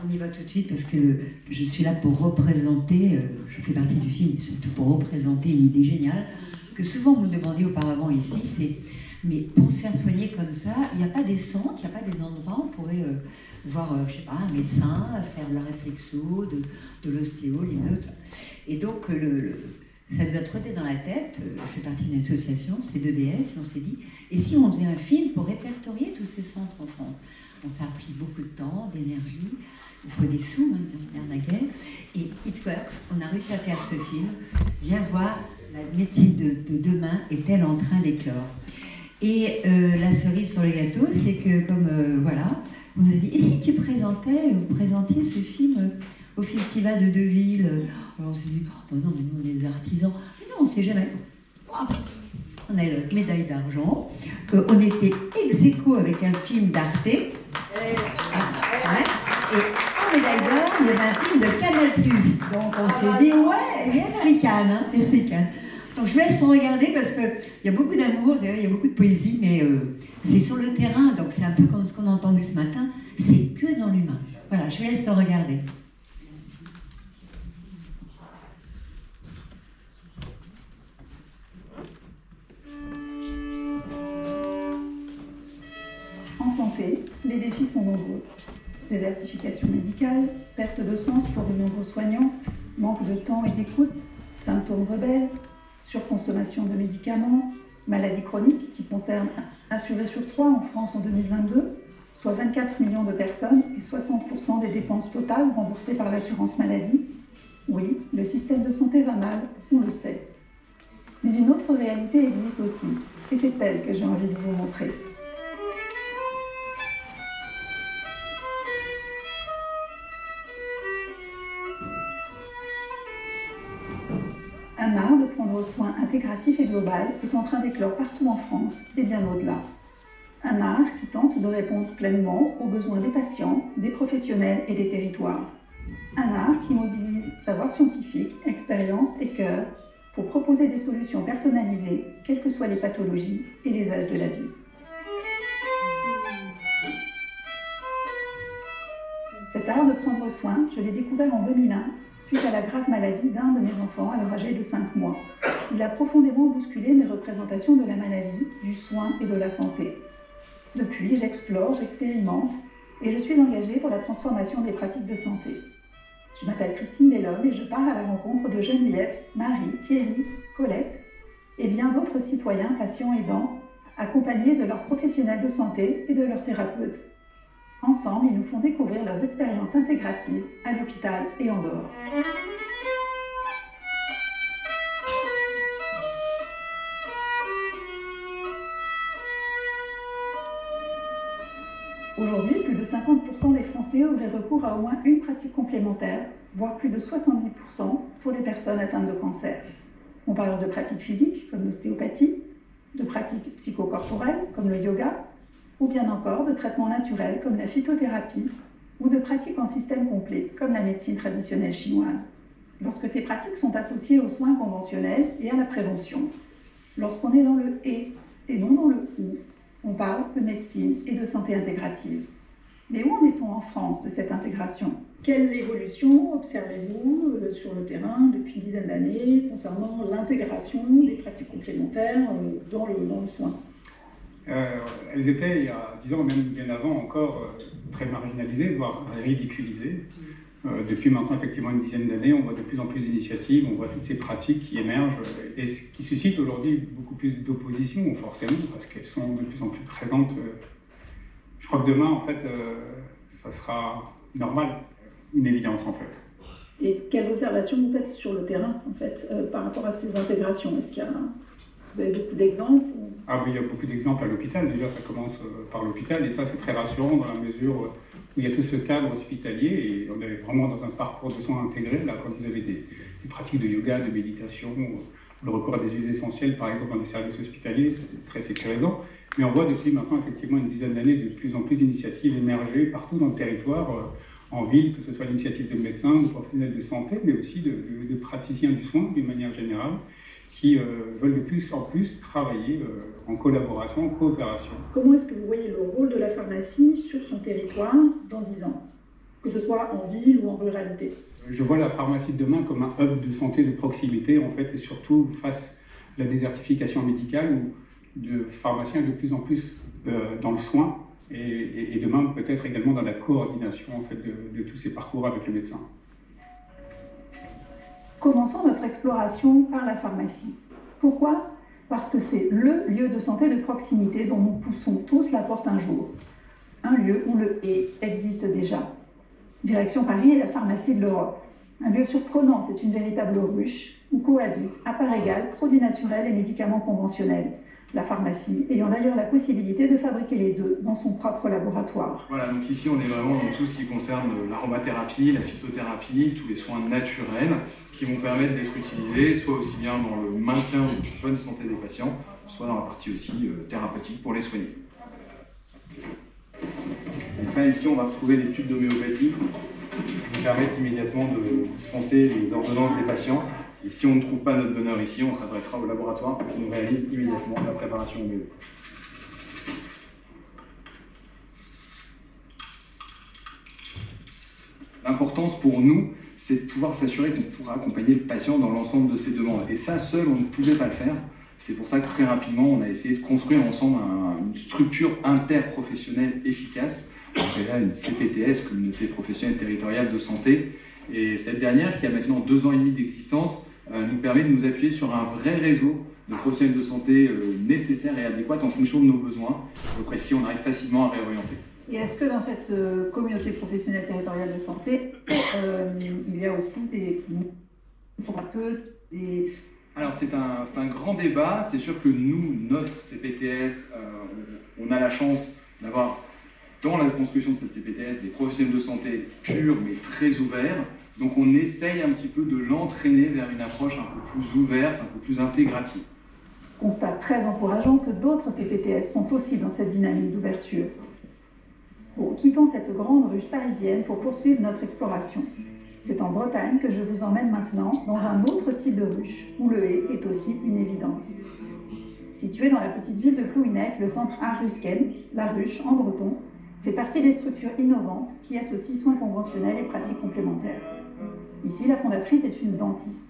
On y va tout de suite parce que je suis là pour représenter, je fais partie du film, surtout pour représenter une idée géniale que souvent vous me demandiez auparavant ici, c'est mais pour se faire soigner comme ça, il n'y a pas des centres, il n'y a pas des endroits où on pourrait voir, je sais pas, un médecin, faire de la réflexo, de l'ostéo, l'hypnose. Et donc, ça nous a trotté dans la tête, je fais partie d'une association, c'est 2DS, et on s'est dit, et si on faisait un film pour répertorier tous ces centres en France? Bon, ça a pris beaucoup de temps, d'énergie, il faut des sous, la guerre. Et It Works, on a réussi à faire ce film. Viens voir, la médecine de demain est-elle en train d'éclore? Et la cerise sur le gâteau, c'est que comme, voilà, on nous a dit, et si tu vous présentiez ce film au Festival de Deauville? Alors on s'est dit, oh non, mais nous on est des artisans. Mais non, on ne sait jamais. On a eu la médaille d'argent. On était ex-aequo avec un film d'Arte. Et en médaille d'or, il y avait un film de Canal+. Donc on s'est dit, ouais, yes we can, hein, yes we can. Donc je vous laisse regarder parce qu'il y a beaucoup d'amour, il y a beaucoup de poésie, mais c'est sur le terrain, donc c'est un peu comme ce qu'on a entendu ce matin, c'est que dans l'humain. Voilà, je vous laisse regarder. En santé, les défis sont nombreux. Désertification médicale, perte de sens pour de nombreux soignants, manque de temps et d'écoute, symptômes rebelles, surconsommation de médicaments, maladies chroniques qui concernent un assuré sur 3 en France en 2022, soit 24 millions de personnes et 60% des dépenses totales remboursées par l'assurance maladie. Oui, le système de santé va mal, on le sait. Mais une autre réalité existe aussi, et c'est elle que j'ai envie de vous montrer. Un art de prendre soin intégratif et global est en train d'éclore partout en France et bien au-delà. Un art qui tente de répondre pleinement aux besoins des patients, des professionnels et des territoires. Un art qui mobilise savoir scientifique, expérience et cœur pour proposer des solutions personnalisées, quelles que soient les pathologies et les âges de la vie. Cet art de prendre soin, je l'ai découvert en 2001, suite à la grave maladie d'un de mes enfants alors âgé de 5 mois. Il a profondément bousculé mes représentations de la maladie, du soin et de la santé. Depuis, j'explore, j'expérimente et je suis engagée pour la transformation des pratiques de santé. Je m'appelle Christine Bellhomme et je pars à la rencontre de Geneviève, Marie, Thierry, Colette et bien d'autres citoyens, patients aidants, accompagnés de leurs professionnels de santé et de leurs thérapeutes. Ensemble, ils nous font découvrir leurs expériences intégratives à l'hôpital et en dehors. Aujourd'hui, plus de 50% des Français auraient recours à au moins une pratique complémentaire, voire plus de 70% pour les personnes atteintes de cancer. On parle de pratiques physiques, comme l'ostéopathie, de pratiques psychocorporelles, comme le yoga, ou bien encore de traitements naturels, comme la phytothérapie, ou de pratiques en système complet, comme la médecine traditionnelle chinoise. Lorsque ces pratiques sont associées aux soins conventionnels et à la prévention, lorsqu'on est dans le « et » et non dans le « ou », on parle de médecine et de santé intégrative. Mais où en est-on en France de cette intégration? Quelle évolution observez-vous sur le terrain depuis une dizaine d'années concernant l'intégration des pratiques complémentaires dans le soin? Elles étaient, il y a 10 ans, même bien avant encore, très marginalisées, voire ridiculisées. Depuis maintenant effectivement une dizaine d'années, on voit de plus en plus d'initiatives, on voit toutes ces pratiques qui émergent et ce qui suscite aujourd'hui beaucoup plus d'opposition, forcément, parce qu'elles sont de plus en plus présentes. Je crois que demain, en fait, ça sera normal, une évidence, en fait. Et quelles observations vous faites sur le terrain, en fait, par rapport à ces intégrations? Est-ce qu'il y a vous avez beaucoup d'exemples? Ah oui, il y a beaucoup d'exemples à l'hôpital. Déjà, ça commence par l'hôpital, et ça, c'est très rassurant dans la mesure où il y a tout ce cadre hospitalier, et on est vraiment dans un parcours de soins intégré, là, quand vous avez des pratiques de yoga, de méditation, le recours à des huiles essentielles, par exemple, dans les services hospitaliers, c'est très sécurisant. Mais on voit depuis maintenant, effectivement, une dizaine d'années, de plus en plus d'initiatives émerger partout dans le territoire, en ville, que ce soit l'initiative de médecins, de professionnels de santé, mais aussi de praticiens du soin, d'une manière générale, qui veulent de plus en plus travailler en collaboration, en coopération. Comment est-ce que vous voyez le rôle de la pharmacie sur son territoire dans 10 ans? que ce soit en ville ou en ruralité. Je vois la pharmacie de demain comme un hub de santé de proximité, en fait, et surtout face à la désertification médicale où de pharmaciens de plus en plus dans le soin et demain peut-être également dans la coordination en fait, de tous ces parcours avec le médecin. Commençons notre exploration par la pharmacie. Pourquoi ? Parce que c'est le lieu de santé de proximité dont nous poussons tous la porte un jour. Un lieu où le « et » existe déjà. Direction Paris et la pharmacie de l'Europe. Un lieu surprenant, c'est une véritable ruche où cohabitent à part égale produits naturels et médicaments conventionnels. La pharmacie ayant d'ailleurs la possibilité de fabriquer les deux dans son propre laboratoire. Voilà, donc ici on est vraiment dans tout ce qui concerne l'aromathérapie, la phytothérapie, tous les soins naturels qui vont permettre d'être utilisés soit aussi bien dans le maintien de la bonne santé des patients, soit dans la partie aussi thérapeutique pour les soigner. Donc là ici on va retrouver les tubes d'homéopathie qui nous permettent immédiatement de dispenser les ordonnances des patients. Et si on ne trouve pas notre donneur ici, on s'adressera au laboratoire qui nous réalise immédiatement la préparation homéopathique. L'importance pour nous, c'est de pouvoir s'assurer qu'on pourra accompagner le patient dans l'ensemble de ses demandes. Et ça, seul, on ne pouvait pas le faire. C'est pour ça que très rapidement, on a essayé de construire ensemble une structure interprofessionnelle efficace. C'est là une CPTS, Communauté Professionnelle Territoriale de Santé. Et cette dernière, qui a maintenant 2 ans et demi d'existence, nous permet de nous appuyer sur un vrai réseau de professionnels de santé nécessaires et adéquats en fonction de nos besoins, auprès de qui on arrive facilement à réorienter. Et est-ce que dans cette communauté professionnelle territoriale de santé, il y a aussi des thérapeutes, des... Alors c'est un grand débat. C'est sûr que nous, notre CPTS, on a la chance d'avoir dans la construction de cette CPTS des professionnels de santé purs mais très ouverts. Donc on essaye un petit peu de l'entraîner vers une approche un peu plus ouverte, un peu plus intégrative. Constat très encourageant que d'autres CPTS sont aussi dans cette dynamique d'ouverture. Bon, quittons cette grande ruche parisienne pour poursuivre notre exploration. C'est en Bretagne que je vous emmène maintenant dans un autre type de ruche, où le « et » est aussi une évidence. Situé dans la petite ville de Plouhinec, le centre Arusken, la ruche en breton, fait partie des structures innovantes qui associent soins conventionnels et pratiques complémentaires. Ici, la fondatrice est une dentiste.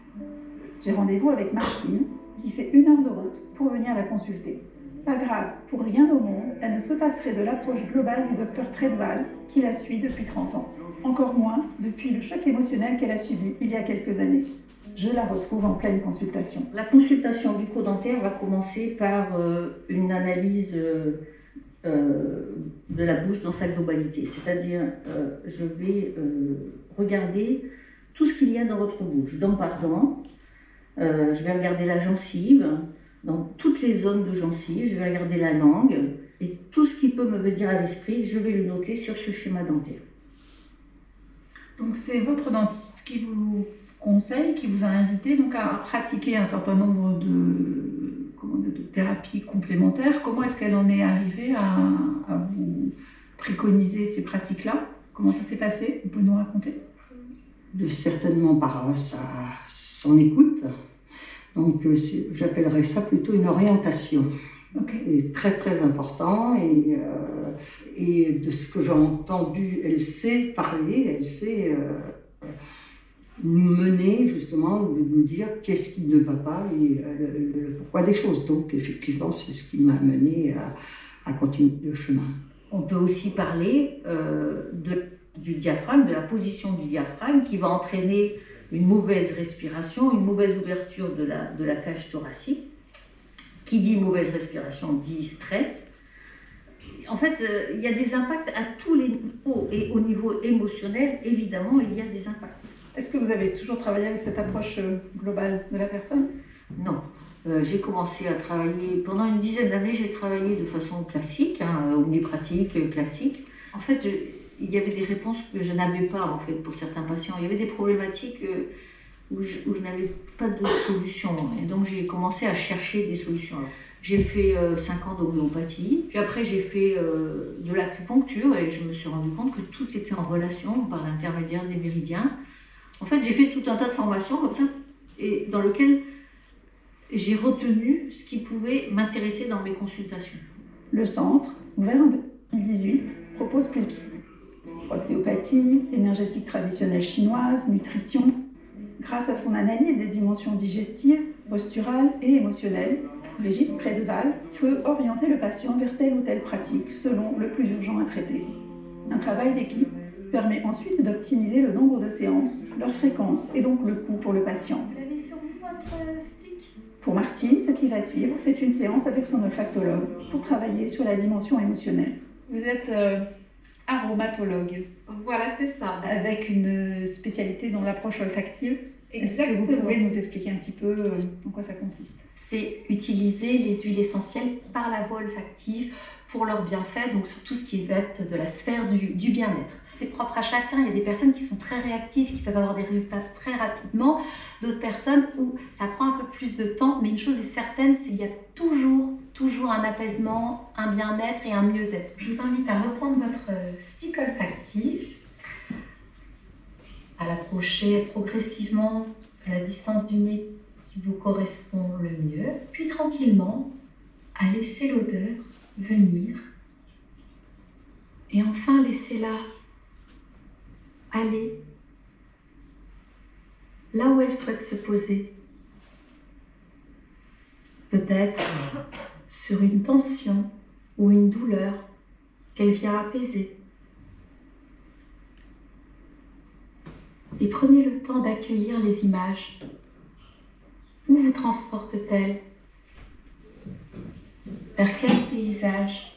J'ai rendez-vous avec Martine, qui fait 1 heure de route pour venir la consulter. Pas grave, pour rien au monde, elle ne se passerait de l'approche globale du docteur Predval, qui la suit depuis 30 ans. Encore moins depuis le choc émotionnel qu'elle a subi il y a quelques années. Je la retrouve en pleine consultation. La consultation bucco-dentaire va commencer par une analyse de la bouche dans sa globalité. C'est-à-dire, je vais regarder tout ce qu'il y a dans votre bouche, dent par dent. Je vais regarder la gencive, dans toutes les zones de gencive, je vais regarder la langue, et tout ce qui peut me venir à l'esprit, je vais le noter sur ce schéma dentaire. Donc c'est votre dentiste qui vous conseille, qui vous a invité donc à pratiquer un certain nombre de thérapies complémentaires. Comment est-ce qu'elle en est arrivée à vous préconiser ces pratiques-là? Comment ça s'est passé? Vous pouvez nous raconter? Certainement par son écoute. Donc j'appellerais ça plutôt une orientation. Okay. Et très très important. Et de ce que j'ai entendu, elle sait parler, elle sait nous mener justement, nous dire qu'est-ce qui ne va pas et le pourquoi des choses. Donc effectivement, c'est ce qui m'a amené à continuer le chemin. On peut aussi parler du diaphragme, de la position du diaphragme qui va entraîner une mauvaise respiration, une mauvaise ouverture de la cage thoracique. Qui dit mauvaise respiration dit stress. En fait, il y a des impacts à tous les niveaux et au niveau émotionnel, évidemment, il y a des impacts. Est-ce que vous avez toujours travaillé avec cette approche globale de la personne? Non. J'ai commencé à travailler, pendant une dizaine d'années, j'ai travaillé de façon classique, homéopathique, classique. En fait, il y avait des réponses que je n'avais pas en fait, pour certains patients. Il y avait des problématiques où je n'avais pas de solution. Et donc, j'ai commencé à chercher des solutions. J'ai fait 5 ans d'homéopathie, puis après j'ai fait de l'acupuncture et je me suis rendu compte que tout était en relation par l'intermédiaire des méridiens. En fait, j'ai fait tout un tas de formations comme ça, et dans lequel j'ai retenu ce qui pouvait m'intéresser dans mes consultations. Le centre, ouvert en 2018, propose plus. Ostéopathie, énergétique traditionnelle chinoise, nutrition. Grâce à son analyse des dimensions digestives, posturales et émotionnelles, Brigitte Prédeval peut orienter le patient vers telle ou telle pratique selon le plus urgent à traiter. Un travail d'équipe permet ensuite d'optimiser le nombre de séances, leur fréquence et donc le coût pour le patient. Vous avez sur vous votre stick? Pour Martine, ce qui va suivre, c'est une séance avec son olfactologue pour travailler sur la dimension émotionnelle. Vous êtes aromatologue. Voilà, c'est ça. Avec une spécialité dans l'approche olfactive. Est-ce que Exactement. vous pouvez nous expliquer un petit peu en quoi ça consiste? C'est utiliser les huiles essentielles par la voie olfactive pour leurs bienfaits, donc sur tout ce qui va être de la sphère du bien-être. C'est propre à chacun. Il y a des personnes qui sont très réactives, qui peuvent avoir des résultats très rapidement. D'autres personnes où ça prend un peu plus de temps. Mais une chose est certaine, c'est qu'il y a toujours un apaisement, un bien-être et un mieux-être. Je vous invite à reprendre votre stick olfactif, à l'approcher progressivement à la distance du nez qui vous correspond le mieux, puis tranquillement à laisser l'odeur venir et enfin laissez-la aller là où elle souhaite se poser, peut-être sur une tension ou une douleur qu'elle vient apaiser. Et prenez le temps d'accueillir les images. Où vous transporte-t-elle? Vers quel paysage?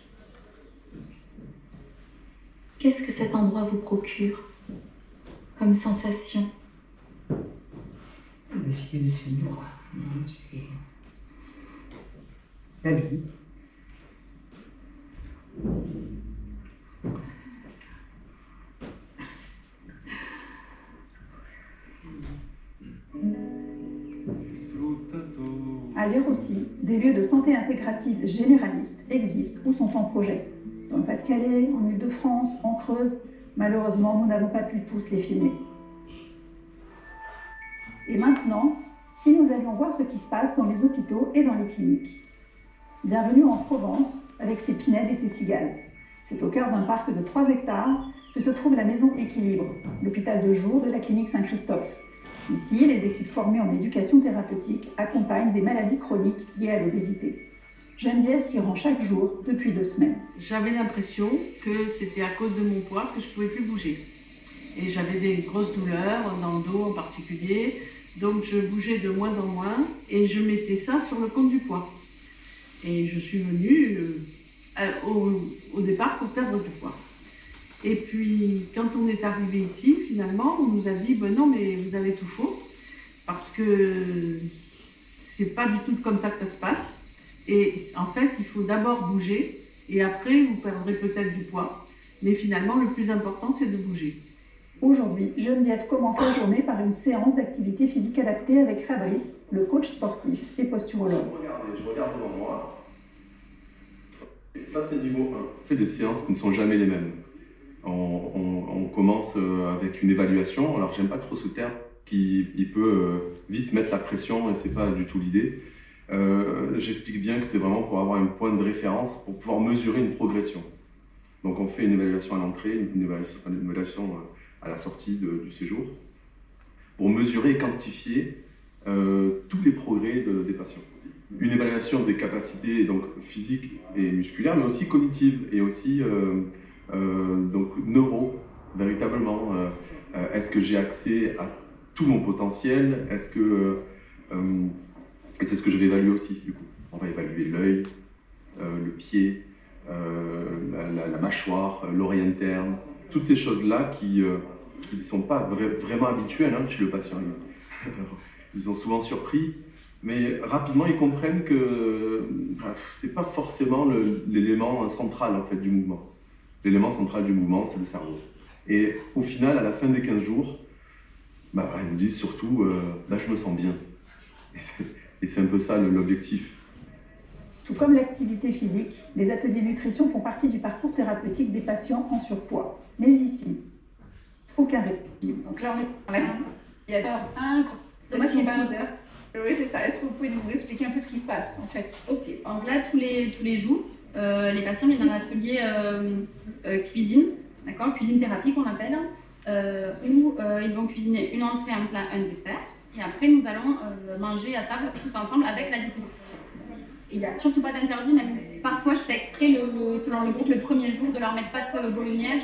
Qu'est-ce que cet endroit vous procure comme sensation? Le ciel s'ouvre, c'est la vie. Ailleurs aussi, des lieux de santé intégrative généralistes existent ou sont en projet. Dans le Pas-de-Calais, en Île-de-France, en Creuse, malheureusement, nous n'avons pas pu tous les filmer. Et maintenant, si nous allions voir ce qui se passe dans les hôpitaux et dans les cliniques. Bienvenue en Provence, avec ses pinèdes et ses cigales. C'est au cœur d'un parc de 3 hectares que se trouve la Maison Équilibre, l'hôpital de jour de la clinique Saint-Christophe. Ici, les équipes formées en éducation thérapeutique accompagnent des maladies chroniques liées à l'obésité. Geneviève s'y rend chaque jour depuis 2 semaines. J'avais l'impression que c'était à cause de mon poids que je ne pouvais plus bouger. Et j'avais des grosses douleurs, dans le dos en particulier. Donc je bougeais de moins en moins et je mettais ça sur le compte du poids. Et je suis venue au départ pour perdre du poids. Et puis, quand on est arrivé ici, finalement, on nous a dit ben non, mais vous avez tout faux, parce que c'est pas du tout comme ça que ça se passe. Et en fait, il faut d'abord bouger, et après, vous perdrez peut-être du poids. Mais finalement, le plus important, c'est de bouger. Aujourd'hui, Geneviève commence la journée par une séance d'activité physique adaptée avec Fabrice, le coach sportif et posturologue. Regardez, je regarde devant moi. Et ça, c'est niveau 1. On fait des séances qui ne sont jamais les mêmes. On commence avec une évaluation. Alors, j'aime pas trop ce terme qui peut vite mettre la pression et c'est pas du tout l'idée. J'explique bien que c'est vraiment pour avoir un point de référence pour pouvoir mesurer une progression. Donc, on fait une évaluation à l'entrée, une évaluation à la sortie du séjour pour mesurer et quantifier tous les progrès des patients. Une évaluation des capacités donc, physiques et musculaires, mais aussi cognitives et aussi donc neuro, véritablement. Est-ce que j'ai accès à tout mon potentiel? Est-ce que et c'est ce que je vais évaluer aussi, du coup. On va évaluer l'œil, le pied, la mâchoire, l'oreille interne, toutes ces choses-là qui ne sont pas vraiment habituelles chez le patient. Ils sont souvent surpris, mais rapidement ils comprennent que c'est pas forcément l'élément central en fait, du mouvement. L'élément central du mouvement, c'est le cerveau. Et au final, à la fin des 15 jours, ils nous disent surtout je me sens bien. Et c'est un peu ça l'objectif. Tout comme l'activité physique, les ateliers nutrition font partie du parcours thérapeutique des patients en surpoids. Mais ici, aucun régime. Donc là, on est il y a d'heure un oui, c'est ça. Est-ce que vous pouvez nous expliquer un peu ce qui se passe, en fait? Ok. Donc là, tous les jours, les patients viennent dans l'atelier cuisine, d'accord, cuisine thérapie qu'on appelle, où ils vont cuisiner une entrée, un plat, un dessert, et après nous allons manger à table tous ensemble avec la découverte. Il n'y a surtout pas d'interdit, même parfois je fais exprès, selon le groupe, le premier jour, de leur mettre pâte bolognaise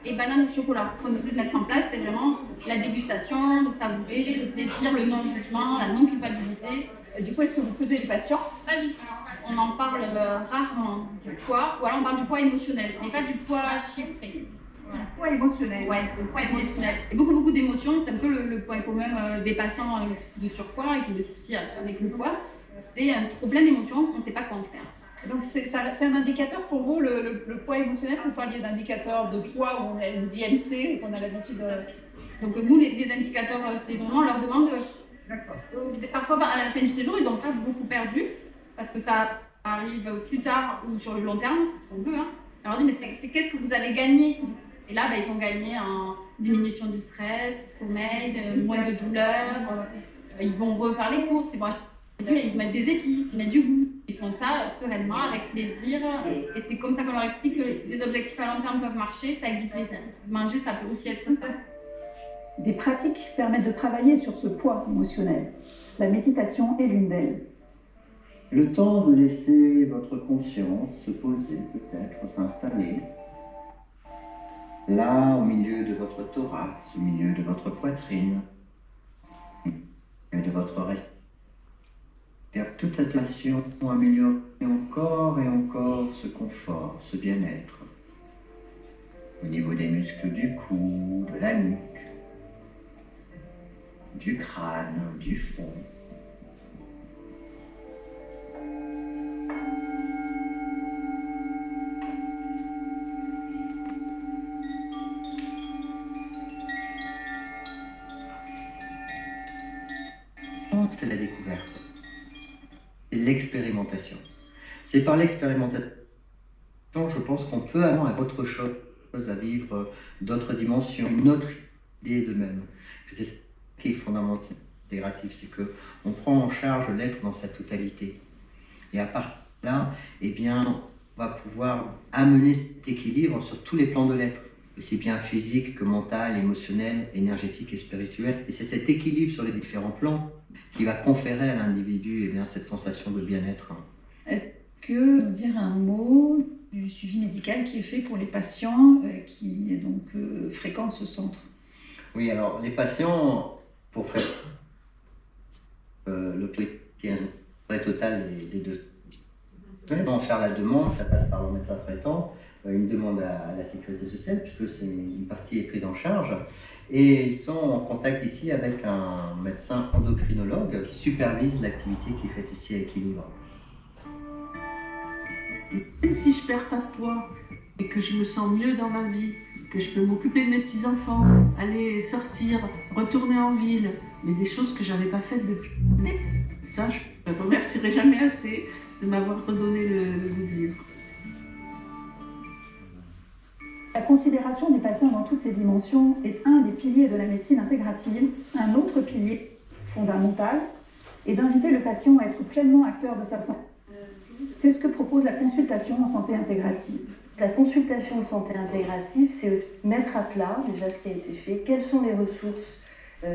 et banane au chocolat. Ce qu'on essaie de mettre en place, c'est vraiment la dégustation, de savourer, le plaisir, le non-jugement, la non-culpabilité. Du coup, est-ce que vous pesez les patients? Pas du tout. On en parle rarement du poids, ou alors on parle du poids émotionnel, mais pas du poids chiffré. Voilà. Poids émotionnel. Ouais, le poids émotionnel. Et beaucoup d'émotions, c'est un peu le point commun des patients de surpoids et qui ont des soucis avec le poids. C'est un trop plein d'émotions, on ne sait pas quoi en faire. Donc c'est un indicateur pour vous, le poids émotionnel? Vous parliez d'indicateur de poids où on a une IMC et qu'on a l'habitude de... Donc nous, les indicateurs, c'est vraiment, on leur demande... Parfois, à la fin du séjour, ils n'ont pas beaucoup perdu, parce que ça arrive plus tard ou sur le long terme, c'est ce qu'on veut. Hein. On leur dit, mais c'est qu'est-ce que vous avez gagné? Et là, ils ont gagné en diminution du stress, du sommeil, moins de douleur. Ils vont refaire les courses, ils mettent des épices, ils mettent du goût. Ils font ça sereinement, avec plaisir. Et c'est comme ça qu'on leur explique que les objectifs à long terme peuvent marcher, c'est avec du plaisir. Manger, ça peut aussi être ça. Des pratiques permettent de travailler sur ce poids émotionnel. La méditation est l'une d'elles. Le temps de laisser votre conscience se poser, peut-être s'installer. Là, au milieu de votre thorax, au milieu de votre poitrine, au milieu de votre respiration. Toute cette action améliorer encore et encore ce confort, ce bien-être. Au niveau des muscles du cou, de la nuque, du crâne, du front. C'est la découverte. C'est l'expérimentation. C'est par l'expérimentation, je pense qu'on peut avoir autre chose à vivre, d'autres dimensions, une autre idée de même. C'est ce qui est fondamental, intégratif, c'est qu'on prend en charge l'être dans sa totalité. Et à partir de là, on va pouvoir amener cet équilibre sur tous les plans de l'être, aussi bien physique que mental, émotionnel, énergétique et spirituel. Et c'est cet équilibre sur les différents plans qui va conférer à l'individu cette sensation de bien-être. Est-ce que nous dire un mot du suivi médical qui est fait pour les patients qui fréquentent ce centre? Oui, alors les patients, pour faire le prix total des deux, vont faire la demande, ça passe par le médecin traitant, une demande à la sécurité sociale, puisque c'est une partie est prise en charge. Et ils sont en contact ici avec un médecin endocrinologue qui supervise l'activité qui est faite ici à Équilibre. Même si je perds pas de poids et que je me sens mieux dans ma vie, que je peux m'occuper de mes petits-enfants, aller sortir, retourner en ville, mais des choses que je n'avais pas faites depuis. Ça, je ne remercierai jamais assez de m'avoir redonné le goût de vivre. La considération du patient dans toutes ses dimensions est un des piliers de la médecine intégrative. Un autre pilier fondamental est d'inviter le patient à être pleinement acteur de sa santé. C'est ce que propose la consultation en santé intégrative. La consultation en santé intégrative, c'est mettre à plat déjà ce qui a été fait, quelles sont les ressources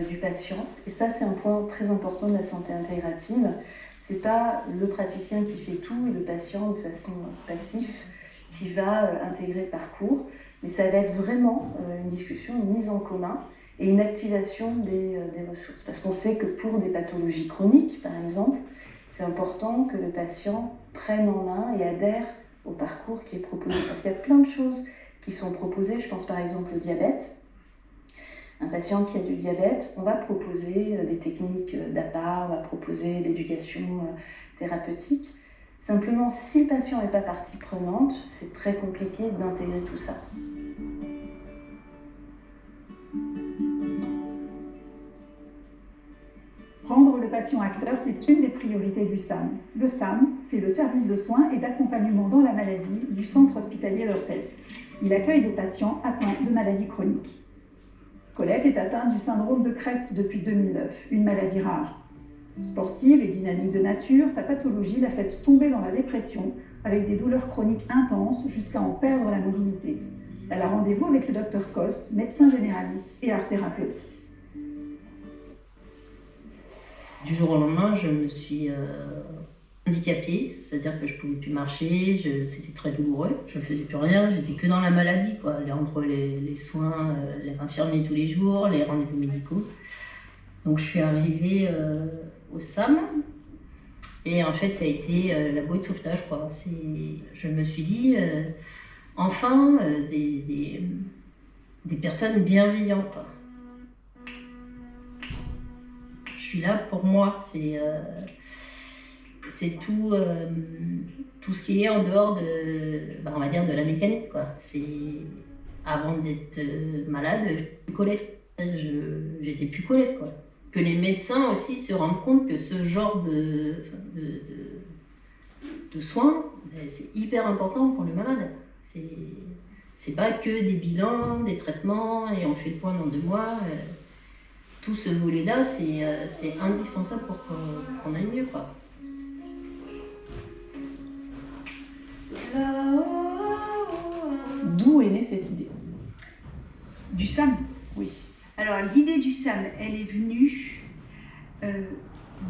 du patient. Et ça, c'est un point très important de la santé intégrative. Ce n'est pas le praticien qui fait tout et le patient de façon passive qui va intégrer le parcours. Mais ça va être vraiment une discussion, une mise en commun et une activation des ressources. Parce qu'on sait que pour des pathologies chroniques, par exemple, c'est important que le patient prenne en main et adhère au parcours qui est proposé. Parce qu'il y a plein de choses qui sont proposées. Je pense par exemple au diabète. Un patient qui a du diabète, on va proposer des techniques d'APA, on va proposer l'éducation thérapeutique. Simplement, si le patient n'est pas partie prenante, c'est très compliqué d'intégrer tout ça. Rendre le patient acteur, c'est une des priorités du SAM. Le SAM, c'est le service de soins et d'accompagnement dans la maladie du centre hospitalier d'Orthez. Il accueille des patients atteints de maladies chroniques. Colette est atteinte du syndrome de Crest depuis 2009, une maladie rare. Sportive et dynamique de nature, sa pathologie l'a fait tomber dans la dépression avec des douleurs chroniques intenses jusqu'à en perdre la mobilité. Elle a rendez-vous avec le docteur Coste, médecin généraliste et art thérapeute. Du jour au lendemain, je me suis handicapée, c'est-à-dire que je ne pouvais plus marcher, c'était très douloureux, je ne faisais plus rien, j'étais que dans la maladie, quoi. Entre les soins, les infirmiers tous les jours, les rendez-vous médicaux. Donc je suis arrivée au SAM, et en fait ça a été la bouée de sauvetage, quoi. Je me suis dit, enfin, des personnes bienveillantes, quoi. Je suis là pour moi, c'est tout ce qui est en dehors on va dire de la mécanique, quoi. Avant d'être malade, j'étais plus Colette, quoi. Que les médecins aussi se rendent compte que ce genre de soins, c'est hyper important pour le malade. C'est pas que des bilans, des traitements et on fait le point dans 2 mois. Tout ce volet-là, c'est indispensable pour qu'on aille mieux, quoi. D'où est née cette idée? Du SAM? Oui. Alors, l'idée du SAM, elle est venue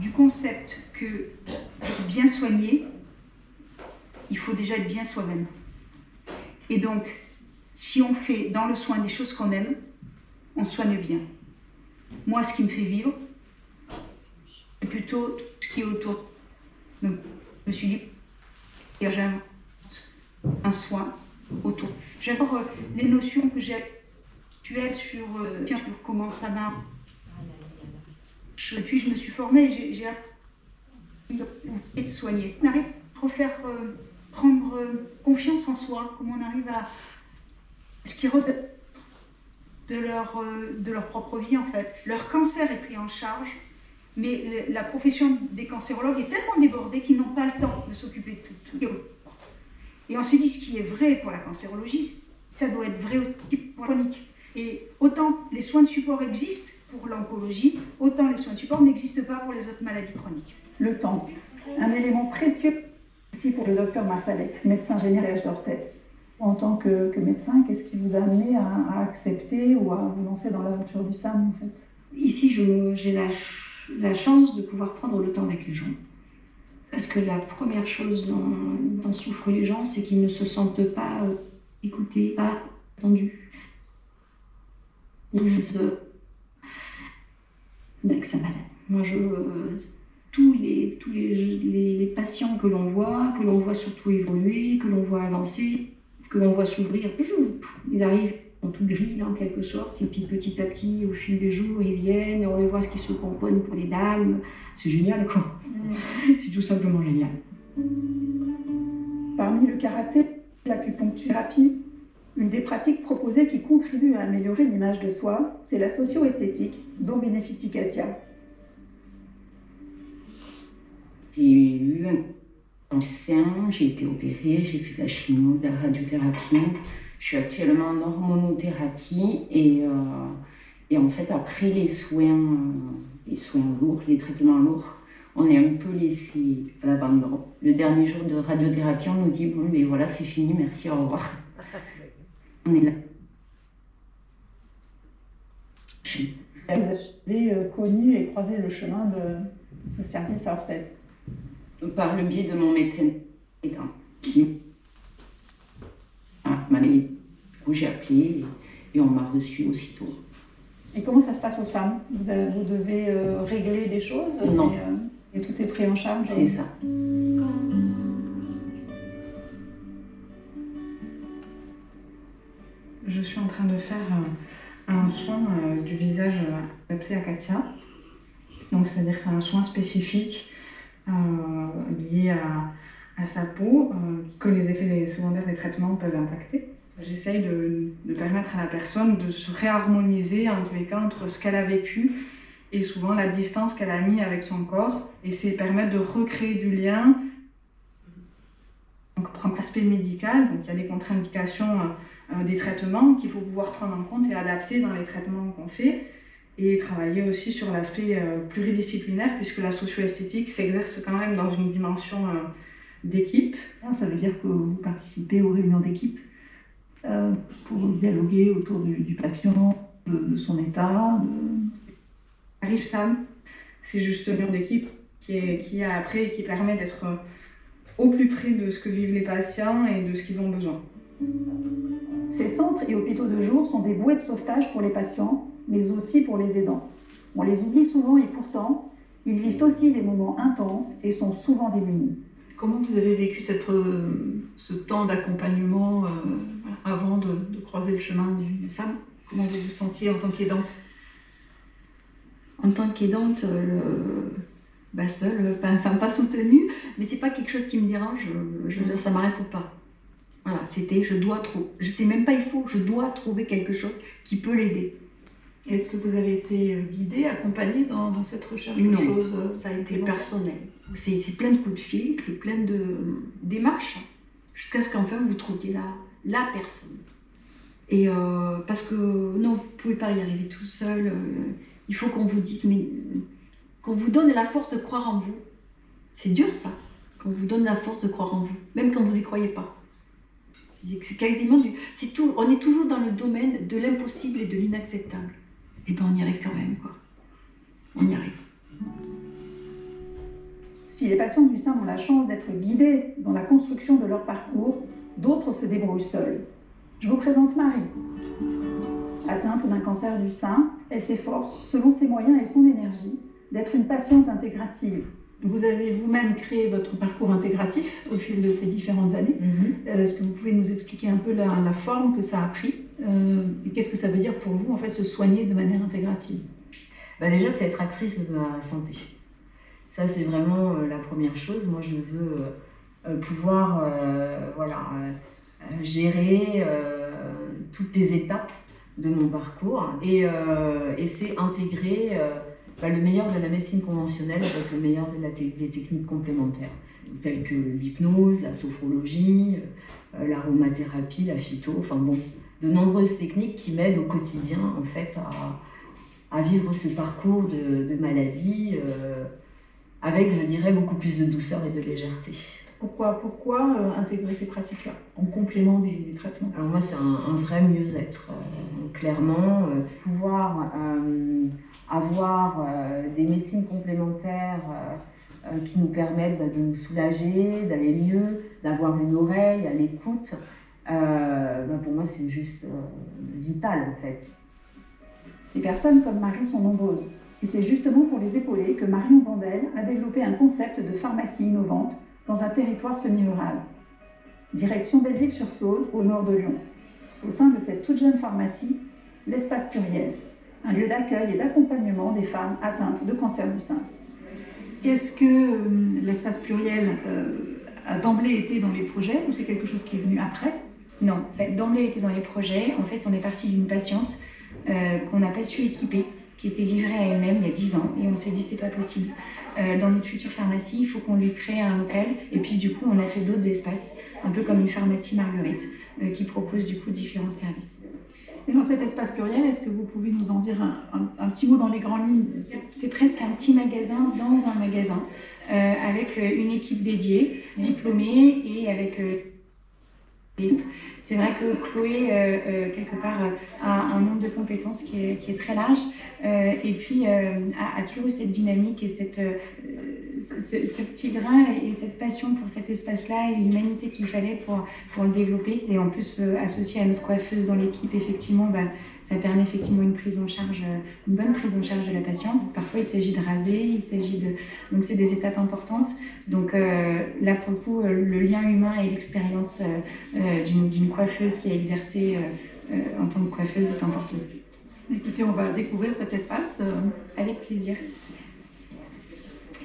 du concept que pour bien soigner, il faut déjà être bien soi-même. Et donc, si on fait dans le soin des choses qu'on aime, on soigne bien. Moi, ce qui me fait vivre, c'est plutôt ce qui est autour. Donc, je me suis dit, j'aime un soin autour. J'ai encore les notions que j'ai actuelles sur comment ça marche. Puis je me suis formée, j'ai appris de soigner. On arrive à prendre confiance en soi, comment on arrive à ce qui redonne de leur propre vie, en fait. Leur cancer est pris en charge, mais la profession des cancérologues est tellement débordée qu'ils n'ont pas le temps de s'occuper de tout. Et on s'est dit, ce qui est vrai pour la cancérologie, ça doit être vrai aussi pour la chronique. Et autant les soins de support existent pour l'oncologie, autant les soins de support n'existent pas pour les autres maladies chroniques. Le temps, un élément précieux aussi pour le docteur Marsalex, médecin généraliste d'Orthès. En tant que médecin, qu'est-ce qui vous a amené à accepter ou à vous lancer dans l'aventure du SAM, en fait? Ici, j'ai la chance de pouvoir prendre le temps avec les gens. Parce que la première chose dont souffrent les gens, c'est qu'ils ne se sentent pas écoutés, pas entendus. Donc, je veux avec sa malade. Moi, tous les patients que l'on voit surtout évoluer, que l'on voit avancer, que l'on voit s'ouvrir, ils arrivent en tout gris, en quelque sorte, et puis petit à petit, au fil des jours, ils viennent, on les voit ce qui se composent pour les dames. C'est génial, quoi. C'est tout simplement génial. Parmi le karaté, l'acupuncture-thérapie, une des pratiques proposées qui contribue à améliorer l'image de soi, c'est la socio-esthétique, dont bénéficie Katia. J'ai eu un cancer, j'ai été opérée, j'ai fait de la chimio, de la radiothérapie. Je suis actuellement en hormonothérapie et en fait, après les soins lourds, les traitements lourds, on est un peu laissé à l'abandon. Le dernier jour de radiothérapie, on nous dit bon, mais voilà, c'est fini, merci, au revoir. On est là. Vous avez connu et croisé le chemin de ce service à Orthès? Par le biais de mon médecin qui m'a dit, du coup j'ai appelé et on m'a reçu aussitôt. Et comment ça se passe au SAM? Vous devez régler des choses? Non. Et tout est pris en charge? C'est ça. Je suis en train de faire un soin du visage adapté à Katia. Donc, c'est-à-dire que c'est un soin spécifique lié à sa peau que les effets secondaires des traitements peuvent impacter. J'essaye de permettre à la personne de se réharmoniser en tous les cas entre ce qu'elle a vécu et souvent la distance qu'elle a mis avec son corps, et c'est permettre de recréer du lien. Donc, pour l'aspect médical, donc il y a des contre-indications des traitements qu'il faut pouvoir prendre en compte et adapter dans les traitements qu'on fait, et travailler aussi sur l'aspect pluridisciplinaire, puisque la socio-esthétique s'exerce quand même dans une dimension d'équipe. Ça veut dire que vous participez aux réunions d'équipe? pour dialoguer autour du patient, de son état. Arrive Sam, c'est juste un mur d'équipe qui a après et qui permet d'être au plus près de ce que vivent les patients et de ce qu'ils ont besoin. Ces centres et hôpitaux de jour sont des bouées de sauvetage pour les patients, mais aussi pour les aidants. On les oublie souvent et pourtant, ils vivent aussi des moments intenses et sont souvent démunis. Comment vous avez vécu ce temps d'accompagnement avant de croiser le chemin du SAM? Comment vous vous sentiez en tant qu'aidante? En tant qu'aidante, seule, pas soutenue, mais c'est pas quelque chose qui me dérange, ça m'arrête pas. Voilà, c'était je sais même pas il faut, je dois trouver quelque chose qui peut l'aider. Est-ce que vous avez été guidée, accompagnée dans cette recherche de choses? Ça a été personnel. C'est plein de coups de fil, c'est plein de démarches, jusqu'à ce qu'enfin vous trouviez la personne. Et parce que non, vous pouvez pas y arriver tout seul. Il faut qu'on vous dise, qu'on vous donne la force de croire en vous. C'est dur ça, qu'on vous donne la force de croire en vous, même quand vous y croyez pas. C'est quasiment on est toujours dans le domaine de l'impossible et de l'inacceptable. Et ben on y arrive quand même, quoi. On y arrive. Si les patients du SAM ont la chance d'être guidés dans la construction de leur parcours, d'autres se débrouillent seuls. Je vous présente Marie. Atteinte d'un cancer du sein, elle s'efforce, selon ses moyens et son énergie, d'être une patiente intégrative. Vous avez vous-même créé votre parcours intégratif au fil de ces différentes années. Est-ce que vous pouvez nous expliquer un peu la forme que ça a pris et qu'est-ce que ça veut dire pour vous, en fait, se soigner de manière intégrative? Déjà, c'est être actrice de ma santé. Ça, c'est vraiment la première chose. Moi, je veux pouvoir gérer toutes les étapes de mon parcours et c'est intégrer le meilleur de la médecine conventionnelle avec le meilleur des techniques complémentaires, telles que l'hypnose, la sophrologie, l'aromathérapie, la phyto, de nombreuses techniques qui m'aident au quotidien en fait à vivre ce parcours de maladie avec, je dirais, beaucoup plus de douceur et de légèreté. Pourquoi intégrer ces pratiques-là en complément des traitements? Alors moi, c'est un vrai mieux-être. Clairement, pouvoir avoir des médecines complémentaires qui nous permettent de nous soulager, d'aller mieux, d'avoir une oreille à l'écoute, pour moi, c'est juste vital en fait. Les personnes comme Marie sont nombreuses. Et c'est justement pour les épauler que Marion Bandel a développé un concept de pharmacie innovante dans un territoire semi-rural. Direction Belleville-sur-Saône, au nord de Lyon. Au sein de cette toute jeune pharmacie, l'Espace Pluriel, un lieu d'accueil et d'accompagnement des femmes atteintes de cancer du sein. Est-ce que l'Espace Pluriel a d'emblée été dans les projets ou c'est quelque chose qui est venu après? Non, ça a d'emblée été dans les projets. En fait, on est parti d'une patiente qu'on n'a pas su équiper, qui était livrée à elle-même il y a 10 ans et on s'est dit c'est pas possible. Dans notre future pharmacie, il faut qu'on lui crée un local et puis du coup on a fait d'autres espaces, un peu comme une pharmacie Marguerite qui propose du coup différents services. Et dans cet espace pluriel, est-ce que vous pouvez nous en dire un petit mot dans les grandes lignes? C'est presque un petit magasin dans un magasin avec une équipe dédiée, diplômée et avec... C'est vrai que Chloé, quelque part, a un nombre de compétences qui est très large et puis a toujours eu cette dynamique et ce petit grain et cette passion pour cet espace-là et l'humanité qu'il fallait pour le développer. Et en plus, associé à notre coiffeuse dans l'équipe, effectivement, ça permet effectivement une bonne prise en charge de la patiente. Parfois, il s'agit de raser, donc c'est des étapes importantes. Donc là, pour le coup, le lien humain et l'expérience d'une coiffeuse qui a exercé en tant que coiffeuse est important. Écoutez, on va découvrir cet espace. Avec plaisir.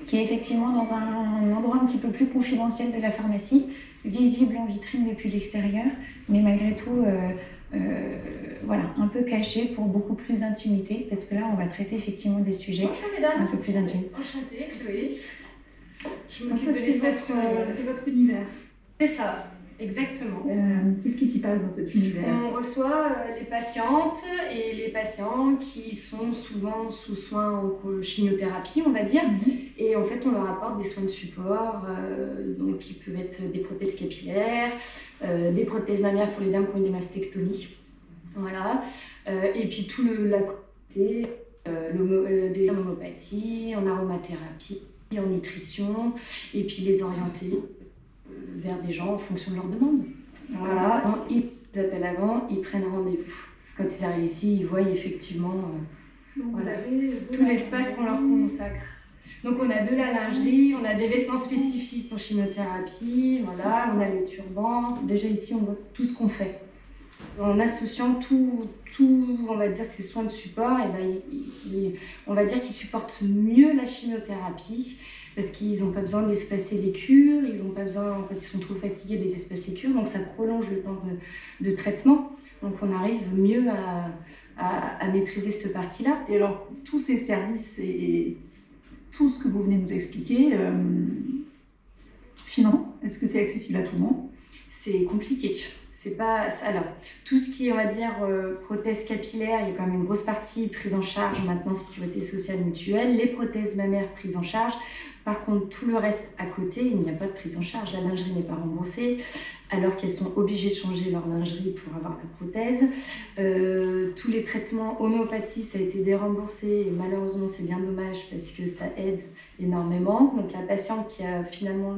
Qui est effectivement dans un endroit un petit peu plus confidentiel de la pharmacie, visible en vitrine depuis l'extérieur, mais malgré tout, un peu caché pour beaucoup plus d'intimité, parce que là, on va traiter effectivement des sujets un peu plus intimes. Enchantée, Chloé. C'est votre univers. C'est ça. Exactement. Qu'est-ce qui s'y passe dans cet univers? On reçoit les patientes et les patients qui sont souvent sous soins en chimiothérapie, on va dire. Et en fait, on leur apporte des soins de support, donc qui peuvent être des prothèses capillaires, des prothèses mammaires pour les dames qui ont une mastectomie. Voilà. Et puis tout l'à côté, des homéopathies, en aromathérapie, en nutrition, et puis les orienter vers des gens en fonction de leur demande. Voilà, ils appellent avant, ils prennent rendez-vous. Quand ils arrivent ici, ils voient effectivement voilà, tout l'espace qu'on leur consacre. Donc on a de la lingerie, on a des vêtements spécifiques pour chimiothérapie, voilà, on a les turbans. Déjà ici, on voit tout ce qu'on fait. En associant tout, on va dire, ces soins de support, et ben, on va dire qu'ils supportent mieux la chimiothérapie parce qu'ils n'ont pas besoin d'espacer les cures, ils n'ont pas besoin, en fait, ils sont trop fatigués des espaces les cures, donc ça prolonge le temps de traitement. Donc on arrive mieux à maîtriser cette partie-là. Et alors, tous ces services et tout ce que vous venez de nous expliquer, financement, est-ce que c'est accessible à tout le monde? C'est compliqué. C'est pas... Alors, tout ce qui est, on va dire, prothèses capillaires, il y a quand même une grosse partie prise en charge maintenant, sécurité sociale mutuelle. Les prothèses mammaires prises en charge. Par contre, tout le reste à côté, il n'y a pas de prise en charge. La lingerie n'est pas remboursée, alors qu'elles sont obligées de changer leur lingerie pour avoir la prothèse. Tous les traitements homéopathie, ça a été déremboursé. Et malheureusement, c'est bien dommage parce que ça aide énormément. Donc, la patiente qui a finalement